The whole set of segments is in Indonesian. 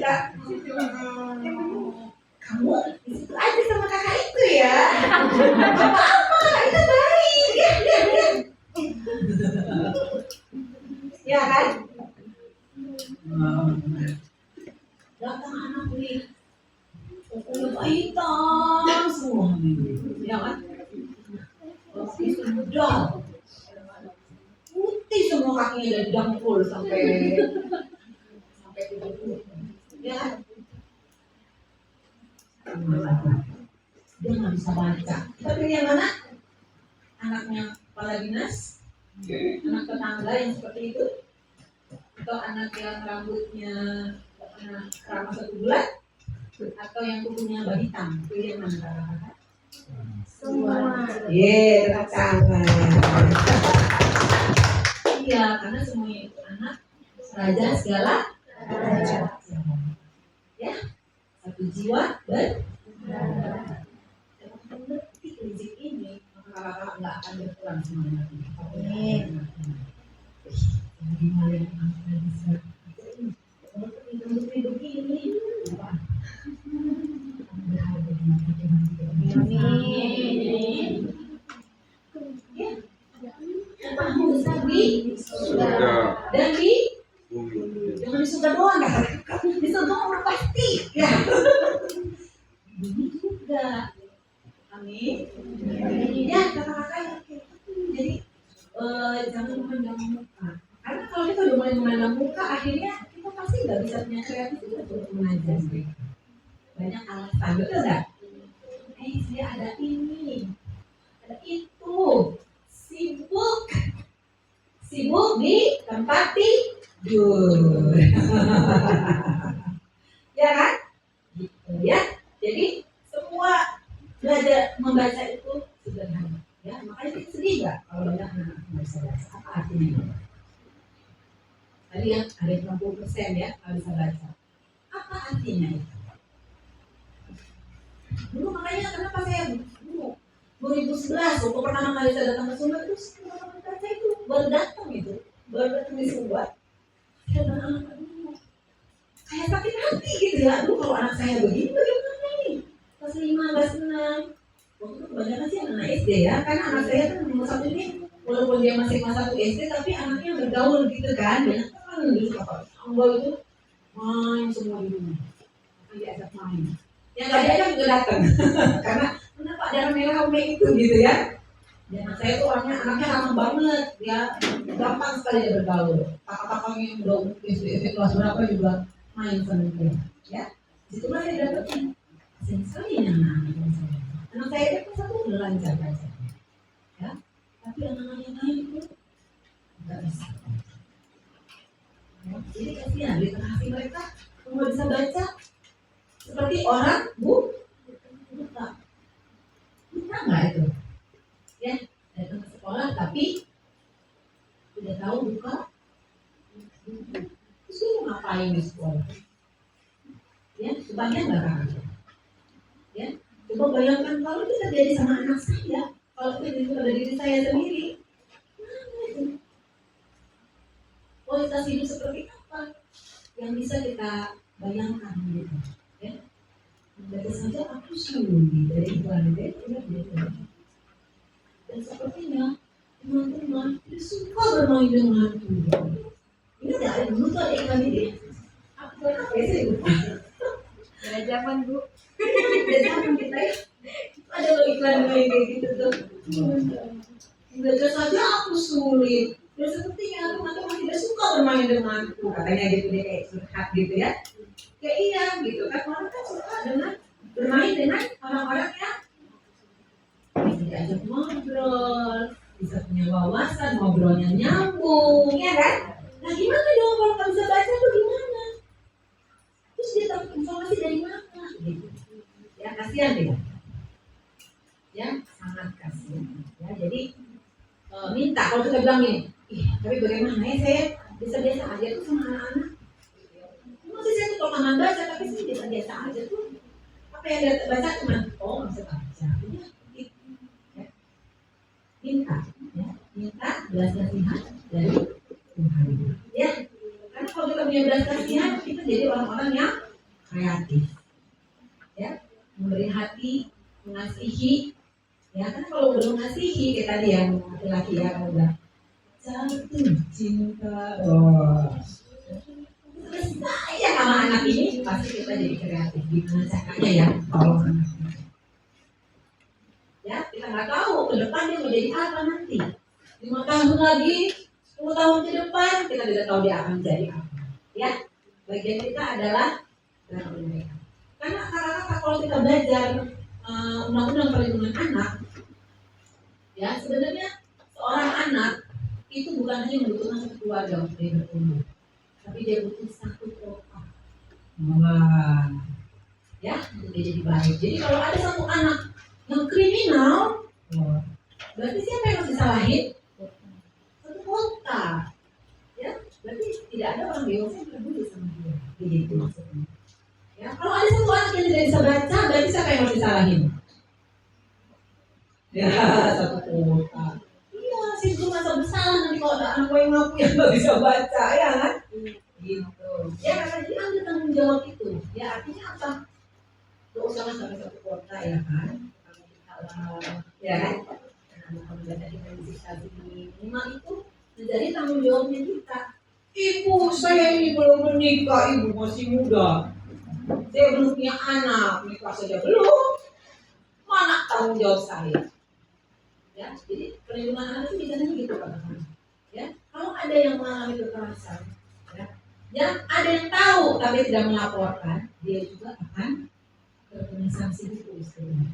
kita. Kamu di situ aja sama kakak itu ya. Apa-apa, itu baik. Ya kan? Datang anak nih, kulit hitam semua, ya kan? Itu mudah, putih semua kakinya dari dengkul sampai 70, ya kan? Dia nggak bisa baca. Kita pilih yang mana? Anaknya kepala dinas, anak tetangga yang seperti itu, atau anak yang rambutnya rambut 1 bulan, atau yang kukunya hitam. Pilih yang mana kakak? Semua. Tangan. Iya, karena semuanya itu anak raja segala raja. Ya, satu jiwa dan mengerti prinsip ini, maka kakak nggak akan berkurang semuanya. Gimana yang akan bisa begini? Dan di jangan di surga doang ya, di surga udah pasti ya. Ini juga, amin. Ya kakak-kakak, jadi jangan memandang muka, karena kalau kita udah mulai memandang muka, akhirnya kita pasti nggak bisa punya kreativitas untuk mengajar. Banyak alasan, betul nggak? Dia ada ini, ada itu, sibuk di tempat tidur. Ya kan? Gitu ya. Jadi semua belajar membaca itu sederhana. Ya, makanya kita sedih nggak kalau banyak anak nggak bisa baca. Apa artinya? Tadi yang ada 60% ya nggak bisa baca. Apa artinya itu? Dulu makanya kenapa saya dulu 2011 waktu pertama kali saya datang ke Sumber itu saya itu baru datang di Sumber. Saya bilang kayak sakit hati gitu ya. Aduh kalau anak saya begini bagaimana nih? Kelas 5, kelas 6. Waktu itu kebanyakan sih anak SD ya, karena anak saya kan nomor 1 ini walaupun dia masih kelas 1 SD tapi anaknya bergaul gitu kan, banyak teman gitu kalau anggol itu main semua di rumah, diajak main. Yang gak diajak juga datang karena kenapa ada rame-rame itu gitu ya. Dan anak saya tuh anaknya ramah banget, dia gampang sekali dia bergaul. Kakak-kakaknya yang udah SD kelas berapa juga main sama dia, ya. Disitulah saya dapetin sekali anak saya itu satu udah lancar baca, ya. Tapi anak-anak yang lain itu nggak bisa. Ya, jadi kasihan di tengah hati mereka nggak bisa baca seperti orang buta nggak itu, ya. Datang ke sekolah tapi tidak tahu buka, terus dia mau ngapain di sekolah? Ya, kebayang nggak kan? Ya, coba bayangkan kalau itu terjadi sama anak saya, kalau itu terjadi pada diri saya sendiri, mana itu? Kualitas hidup seperti apa yang bisa kita bayangkan gitu, ya? Dari saja aku sendiri dari keluarga itu, dan sepertinya teman-teman tidak suka bermain dengan Tuhan. Ini tidak ada dulu tuh ada iklan ini. Apa ya sih? Ada zaman Bu. Ada zaman kita ya. Ada loh iklan kayak gitu tuh. Belajar saja aku sulit. Dan sepertinya teman-teman tidak suka bermain denganku. Katanya gitu deh kayak curhat gitu ya. Kayak iya gitu kan, orang kan suka dengan bermain dengan orang-orang yang bisa diajak ngobrol, bisa punya wawasan, ngobrolnya nyambung, ya kan? Nah gimana dong kalau nggak bisa baca tuh gimana? Terus dia dapat informasi dari mana? Gitu. Ya kasihan dia. Ya sangat kasihan. Ya jadi minta kalau kita bilang nih, tapi bagaimana ya saya bisa biasa aja tuh sama anak-anak. Masih saya tuh kalau nggak baca tapi saya biasa aja tuh. Apa yang dia baca cuma nggak bisa baca. Minta belas kasihan dari Tuhan. Ya, karena kalau kita punya belas kasihan, kita jadi orang-orang yang kreatif, ya, memberi hati, mengasihi, ya kan kalau udah mengasihi kayak tadi yang laki-laki ya udah jatuh cinta, oh, saya sama anak ini pasti kita jadi kreatif gimana caranya ya kalau ya kita nggak tahu ke depan dia mau jadi apa nanti 5 tahun lagi 10 tahun ke depan kita tidak tahu dia akan jadi apa ya bagian kita adalah dari mereka karena kakak-kakak kalau kita belajar undang-undang perlindungan anak ya sebenarnya seorang anak itu bukan hanya membutuhkan satu keluarga untuk dia bertumbuh tapi dia butuh satu kota ya untuk dia jadi baik jadi kalau ada satu anak yang kriminal berarti siapa yang harus disalahin? Satu kota ya berarti tidak ada orang dewasa yang peduli sama dia begitu maksudnya ya kalau ada satu anak yang tidak bisa baca berarti siapa yang harus disalahin? Ya satu kota iya sih itu masa bersalah nanti kalau ada anak yang ngaku yang nggak bisa baca ya kan gitu ya karena dia ambil tanggung jawab itu ya artinya apa? Gak usah sampai satu kota ya kan ya kan kalau kita disikapi minimal itu menjadi tanggung jawabnya kita ibu saya ini belum menikah ibu masih muda saya belum punya anak nikah saja belum mana tanggung jawab saya ya jadi perlindungan anak itu bicaranya gitu kan ya kalau ada yang mengalami kekerasan ya yang ada yang tahu tapi tidak melaporkan dia juga akan terkena sanksi hukum sebenarnya.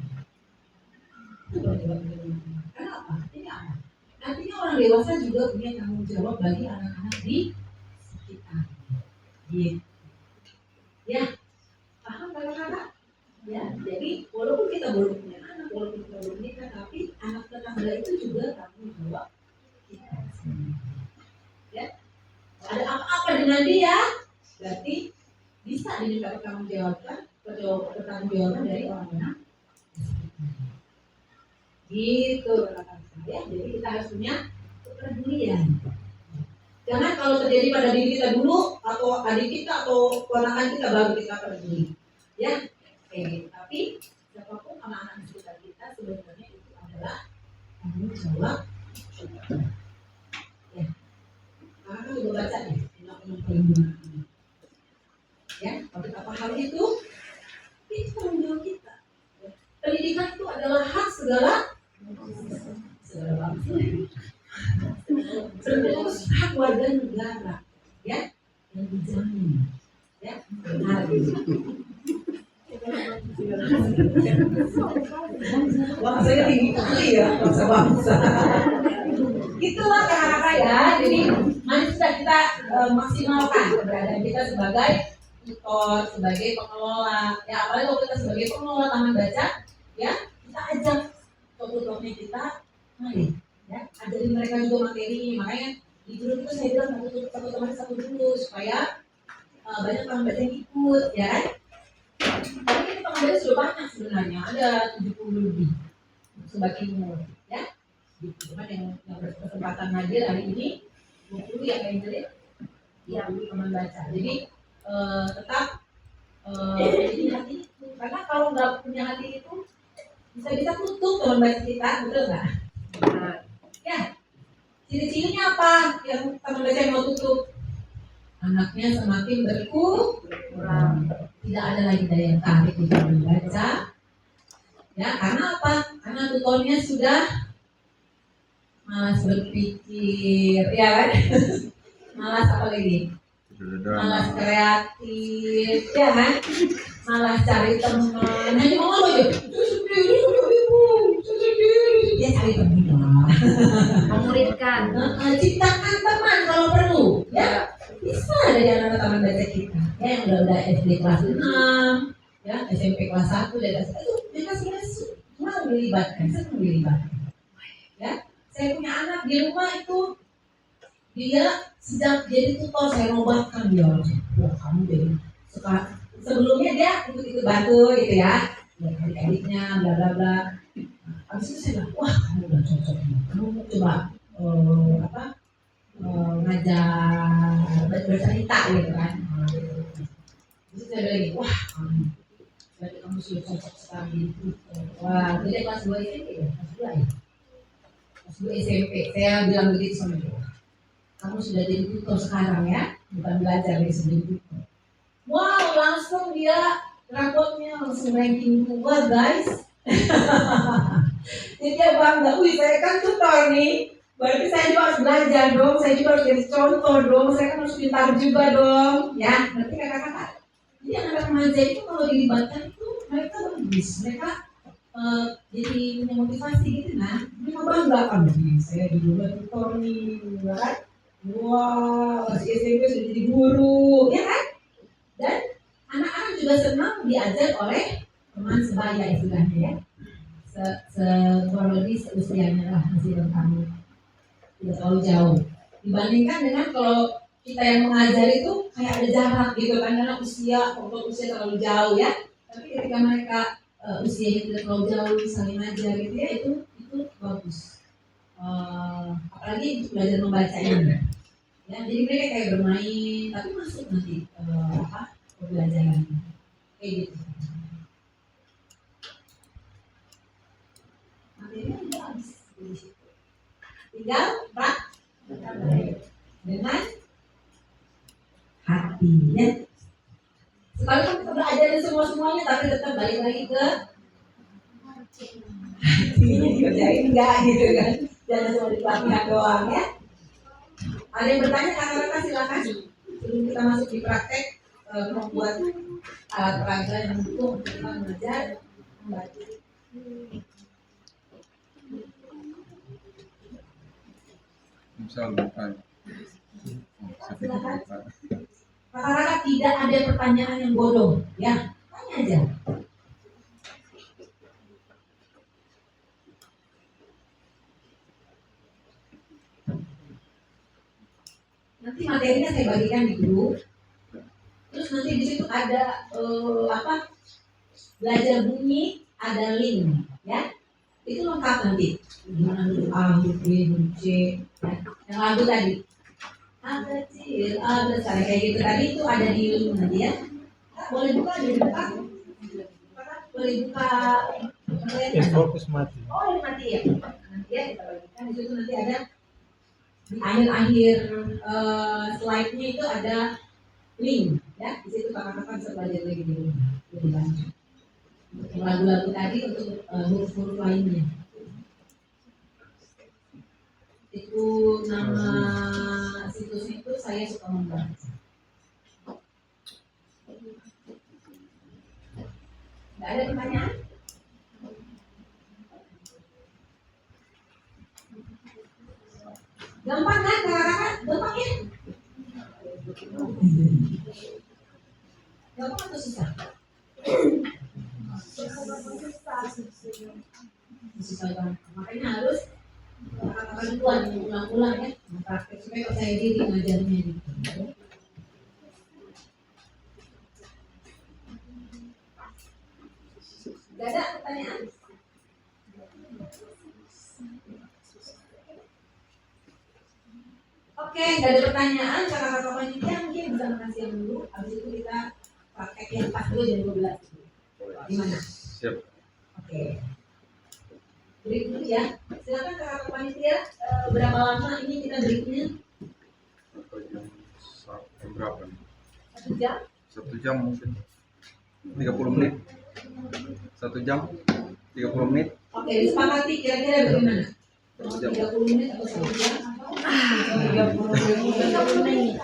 Kenapa? Ini apa? Artinya orang dewasa juga punya tanggung jawab bagi anak-anak di sekitar. Gitu. Ya, paham kakak-kakak? Ya, jadi walaupun kita belum punya anak, walaupun kita belum nikah, tapi anak tetangga itu juga tanggung jawab kita. Ya, ada apa-apa dengan dia, berarti bisa diminta pertanggungjawaban dari orang-orang. Gitu ya, jadi kita harus punya kepedulian. Jangan kalau terjadi pada diri kita dulu atau adik kita atau ponakan kita baru kita peduli. Ya, kayak gitu. Tapi siapapun anak-anak di sekitar kita sebenarnya itu adalah tanggung jawab kita. Ya, karena kan udah baca nih undang-undang perlindungan anak. Ya, kalau kita paham itu tanggung jawab kita. Pendidikan itu adalah hak segala bangsa. Terus hak warga negara, ya, yang dijamin, ya, benar. Wah, saya tinggi kali ya, bangsa. Itulah kakak-kakak ya. Jadi, mari kita maksimalkan keberadaan kita sebagai tutor, sebagai pengelola. Ya, apalagi kalau kita sebagai pengelola taman baca, ya, kita ajak tutornya kita, mari. Ya, ajarin mereka juga materi, makanya di dulu itu saya bilang satu teman satu dulu supaya banyak taman baca yang ikut, ya kan? Tapi ini taman baca sudah banyak sebenarnya, ada 70 lebih sebagai umur, ya. Cuman yang berkesempatan hadir hari ini 20 ya kayak gitu ya, taman baca. Jadi tetap jadi hati itu, karena kalau nggak punya hati itu bisa tutup taman baca kita, betul nggak? Nah, ya, ciri-cirinya apa yang taman baca yang mau tutup? Anaknya semakin berkurang, tidak ada lagi daya tarik untuk membaca. Ya, karena apa? Karena tutornya sudah malas berpikir, ya kan? Malas apa lagi? Malas kreatif, ya kan? Malas cari teman. Hanya ngomong aja, dia cari teman. Memuridkan, ciptakan teman kalau perlu, ya bisa dari anak-anak taman baca kita, ya yang udah SD kelas 6, ya SMP kelas 1 dan itu mereka sebenarnya mau dilibatkan, senang dilibatkan. Ya, saya punya anak di rumah itu dia sejak jadi tutor saya robatkan dia, wah kamu jadi suka sebelumnya dia ikut bantu gitu ya, adik-adiknya bla bla bla. Habis itu saya bilang, wah kamu udah cocok, kamu coba ngajar bercerita gitu kan. Terus saya bilang gini, wah berarti kamu sudah cocok sekali. Wah, jadi kelas 2 SMP ya, kelas 2 ya. Kelas 2 SMP, saya bilang begitu sama dia. Kamu sudah jadi tutor sekarang ya, bukan belajar dari sebelum tutor. Wow, langsung dia rapotnya langsung ranking 2 guys. Jadi dia bangga, wih saya kan tutor nih, berarti saya juga harus belajar dong, saya juga harus jadi contoh dong, saya kan harus pintar juga dong, ya, nanti kakak-kakak. Jadi anak remaja itu kalau dilibatkan itu mereka bagus, mereka jadi punya motivasi gitu, nah, mereka bangga kan, saya juga tutor nih, ya kan? Wah, masih SMP sudah jadi guru, ya kan? Dan anak-anak juga senang diajar oleh teman sebaya istilahnya ya. Kurang lebih seusianya lah masih kami tidak terlalu jauh. Dibandingkan dengan kalau kita yang mengajar itu kayak ada jarak gitu kan karena usia terlalu jauh ya. Tapi ketika mereka usianya tidak terlalu jauh saling ngajar gitu ya itu bagus. Apalagi belajar membaca ini. Ya, jadi mereka kayak bermain tapi masuk nanti pembelajaran kayak gitu. Materinya udah habis di situ. Tinggal dengan hatinya. Sekalipun kita udah ajarin semuanya tapi tetap balik lagi ke hatinya dikerjain enggak gitu kan. Jangan cuma di pelatihan doang ya. Ada yang bertanya, kakak-kakak silakan. Sebelum kita masuk di praktek membuat alat peraga yang mendukung untuk kita mengajar membantu. Silakan. Kakak-kakak tidak ada pertanyaan yang bodoh, ya tanya aja. Nanti materinya saya bagikan di grup. Terus nanti di situ ada belajar bunyi, ada link, ya. Itu lengkap nanti. Gimana huruf A, huruf B, huruf C, ya. Yang lagu tadi. A kecil, A besar kayak gitu tadi itu ada di link nanti ya. Boleh buka, boleh buka. Fokus mati. Oh, ini mati ya. Nanti ya kita bagikan di situ nanti ada di akhir slide-nya itu ada link ya. Di situ kakak-kakak bisa belajar lagi di rumah lebih lanjut. Untuk lagu-lagu tadi untuk huruf-huruf lainnya. Itu nama situs itu saya suka membaca. Nggak ada pertanyaan? Gampang kan kakak-kakak? Gampang ya? Gampang atau susah? Susah banget. Makanya harus kakak-kakak duluan ulang-ulang ya, praktek supaya percaya diri ngajarnya gitu. Gak ada pertanyaan? Oke, gak ada pertanyaan. Kakak-kakak panitia mungkin bisa makan siang dulu. Habis itu kita praktek yang pas dulu jam 12. Gimana? Siap. Oke. Break dulu ya. Silakan kakak panitia. Berapa lama ini kita breaknya? Jam berapa? 1 jam? 1 jam mungkin. 30 menit. 1 jam 30 menit. Oke, disepakati kira-kira bagaimana? 30 menit atau 1 jam? 30 menit.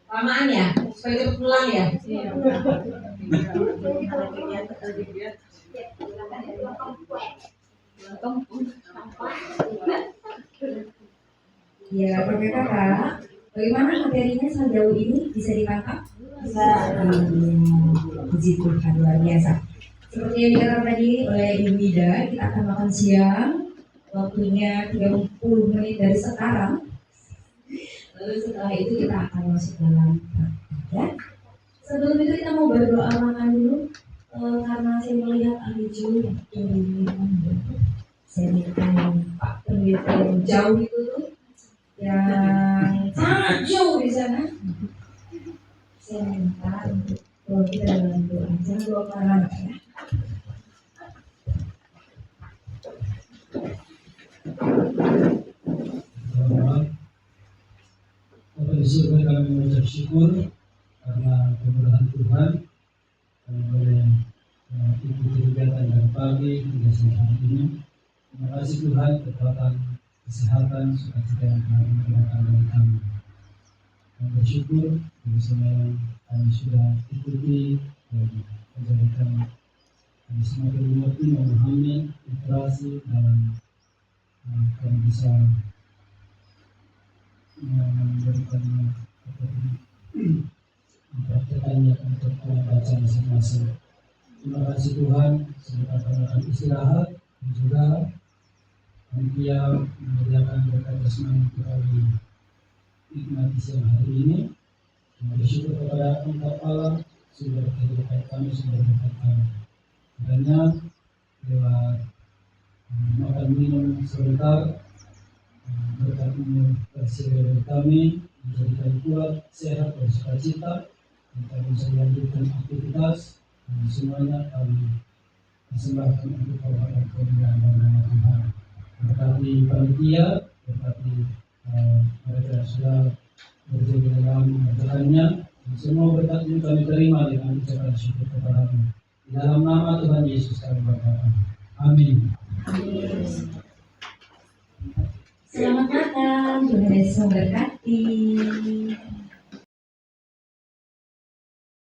Lamaan ya? Supaya cepat pulang ya? Ya, kakak, bagaimana materinya sejauh ini bisa ditangkap? Bisa. Puji Tuhan, luar biasa. Seperti yang dikatakan tadi oleh Ibu Ida, kita akan makan siang. Waktunya 30 menit dari sekarang. Lalu setelah itu kita akan masuk dalam praktek ya. Sebelum itu kita mau berdoa makan dulu. Karena saya melihat ahli jauh yang saya minta Pak Pendeta yang jauh itu tuh, yang sangat jauh di sana. Saya minta untuk kalau kita dalam doa. Jangan doa parah ya. Bapak di surga, kami mengucap syukur karena kemurahan Tuhan kami boleh ikuti kegiatan dari pagi hingga siang hari ini. Terima kasih Tuhan, kekuatan, kesehatan, sukacita yang kami berikan dari kami. Kami bersyukur dari semua yang kami sudah ikuti dan menjadikan kami semakin mengerti, memahami, interaksi dalam kami bisa memberikan mempraktekannya untuk membaca masing-masing. Terima kasih Tuhan, semoga kami akan istirahat dan juga panitia menyediakan berkat jasmani untuk kami nikmati siang hari ini. Kami bersyukur kepada Engkau Allah, sumber kehidupan kami, sumber berkat kami. Kiranya lewat makan minum sebentar, berkat-Mu tersedia bagi kami, menjadikan kuat, sehat, dan sukacita, dan kami bisa melanjutkan aktivitas, dan semuanya kami persembahkan untuk kehormatan kemuliaan dan nama Tuhan. Berkati panitia, berkati mereka yang sudah berjaga dalam mengerjakannya, dan semua berkat ini kami terima dengan ucapan syukur kepada-Mu. Di dalam nama Tuhan Yesus kami berdoa. Amin. Selamat makan, Tuhan Yesus memberkati.